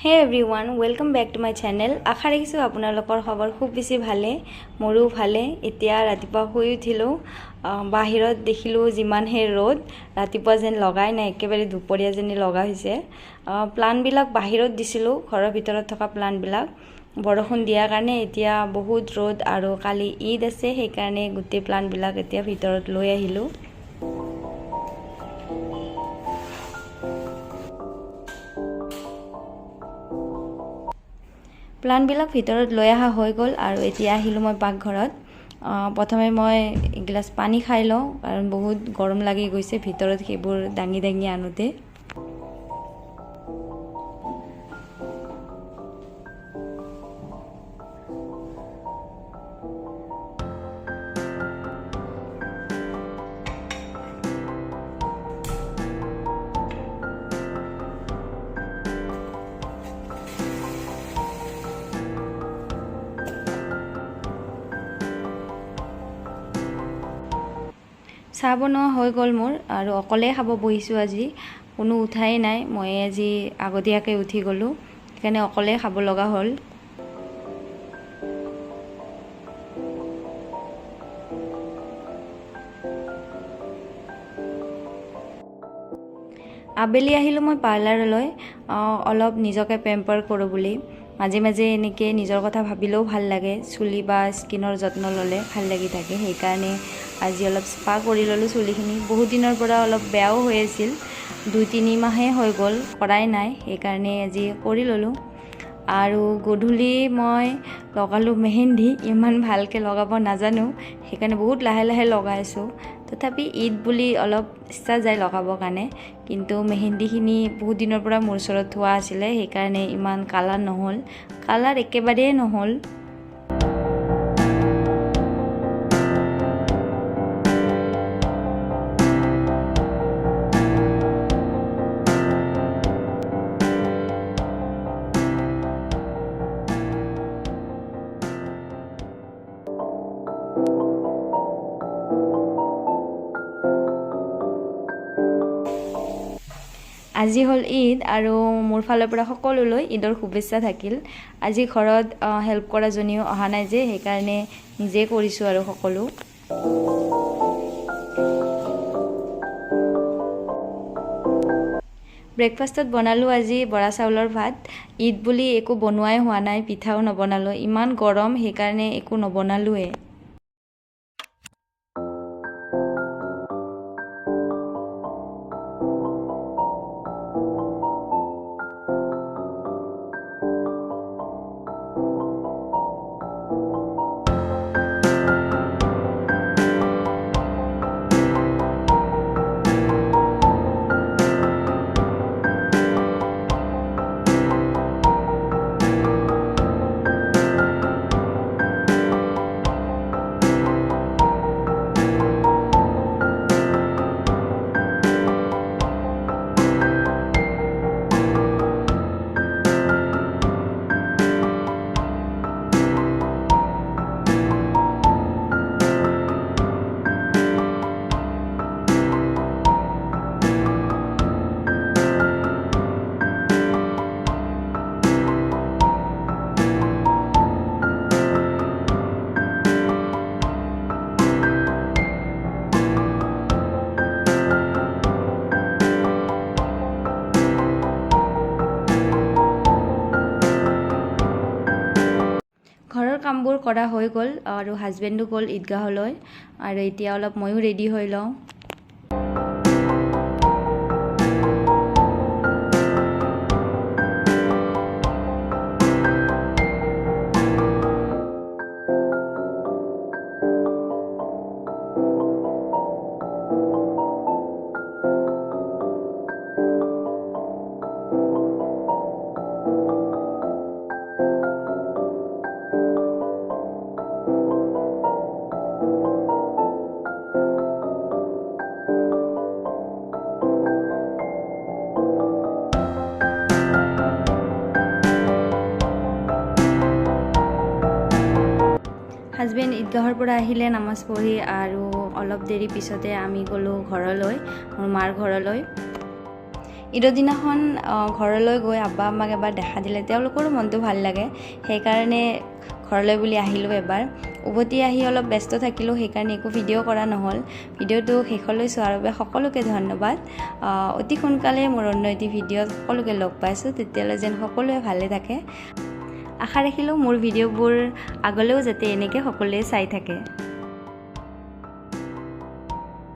Hey everyone, welcome back to my channel. আশা ৰাখিছো আপোনালোকৰ খবৰ খুব বেছি ভালে মোৰো ভালে এতিয়া ৰাতিপুৱা শুই উঠিলো বাহিৰত দেখিলো যিমান হে ৰ'দ ৰাতিপুৱা যেন লগাই নাই একেবাৰে দুপৰীয়া যেন লগা হৈছে প্লান বিলাক বাহিৰত দিছিলো ঘৰৰ ভিতৰত থকা প্লান বিলাক বৰষুণ দিয়াৰ কাৰণে এতিয়া বহুত ৰ'দ আৰু কালি ঈদ আছে সেই কাৰণে গোটেই প্লান বিলাক এতিয়া ভিতৰত লৈ আহিলো প্লান বিলাক ভিতৰত লৈ আহা হৈ গল আৰু এতিয়া আহিলো মই পাকঘৰত প্ৰথমে মই এগিলাস পানী খাই লওঁ কাৰণ বহুত গৰম লাগি গৈছে ভিতৰত হেবোৰ দাঙি দাঙি আনোতে চাহ বনোৱা হৈ গ'ল মোৰ আৰু অকলে খাব বহিছো আজি কোনো উঠাই নাই মই আজি আগতীয়াকৈ উঠি গলো সেইকাৰণে অকলে খাব লগা হ'ল আবেলি আহিলো মই পাৰ্লাৰলৈ অলপ নিজকে পেম্পাৰ কৰো বুলি মাজে মাজে এনেকে নিজৰ কথা ভাবিলেও ভাল লাগে চুলি বা স্কিনৰ যত্ন ললে ভাল লাগি থাকে সেই কাৰণে আজি অলপ স্পা কৰি ললো চুলিখিনি বহুত দিনৰ পৰা অলপ বেয়াও হৈ আছিল 2-3 মাহে হৈ গল কৰাই নাই সেই কাৰণে আজি কৰি ললো আৰু গধূলি মই লগালো মেহেন্দি ইমান ভালকে লগাব নাজানো সেইকাৰণে বহুত লাহে লাহে লগাইছো তথাপি ঈদ বুলি অলপ ইচ্ছা যায় লগাবৰ কাৰণে কিন্তু মেহেন্দিখিনি বহুত দিনৰ পৰা মোৰ ওচৰত থোৱা আছিল সেই কাৰণে ইমান কালাৰ নহল কালাৰ একেবাৰে নহল আজি হল ঈদ আৰু মোৰ ফালৰ পৰা সকলোলৈ ঈদৰ শুভেচ্ছা থাকিল আজি ঘৰত হেল্প কৰা জনীও অহা নাই যে সেই কাৰণে নিজে কৰিছো আৰু সকলো ব্ৰেকফাষ্টত বনালো আজি বৰা চাউলৰ ভাত ঈদ বুলি একো বনোৱাই হোৱা নাই পিঠাও নবনালো ইমান গৰম সেই কাৰণে একো নবনালোৱে ঘৰৰ কামবোৰ কৰা হৈ গ'ল আৰু হাজবেণ্ডো গ'ল ঈদগাহলৈ আৰু এতিয়া অলপ ময়ো ৰেডি হৈ লওঁ হাজবেণ্ড ঈদগাহৰ পৰা আহিলে নামাজ পঢ়ি আৰু অলপ দেৰি পিছতে আমি গ'লো ঘৰলৈ মোৰ মাৰ ঘৰলৈ ঈদৰ দিনাখন ঘৰলৈ গৈ আব্বা আম্মাক এবাৰ দেখা দিলে তেওঁলোকৰো মনটো ভাল লাগে, সেইকাৰণে ঘৰলৈ বুলি আহিলোঁ এবাৰ। উভতি আহি অলপ ব্যস্ত থাকিলোঁ, সেইকাৰণে একো ভিডিঅ' কৰা নহ'ল। ভিডিঅ'টো শেষলৈ চোৱাৰ বাবে সকলোকে ধন্যবাদ। অতি সোনকালে মোৰ অন্য এটি ভিডিঅ'ত সকলোকে লগ পাইছোঁ, তেতিয়ালৈ যেন সকলোৱে ভালে থাকে। আশা ৰাখিলোঁ মোৰ ভিডিঅ'বোৰ আগলৈও যাতে এনেকৈ সকলোৱে চাই থাকে।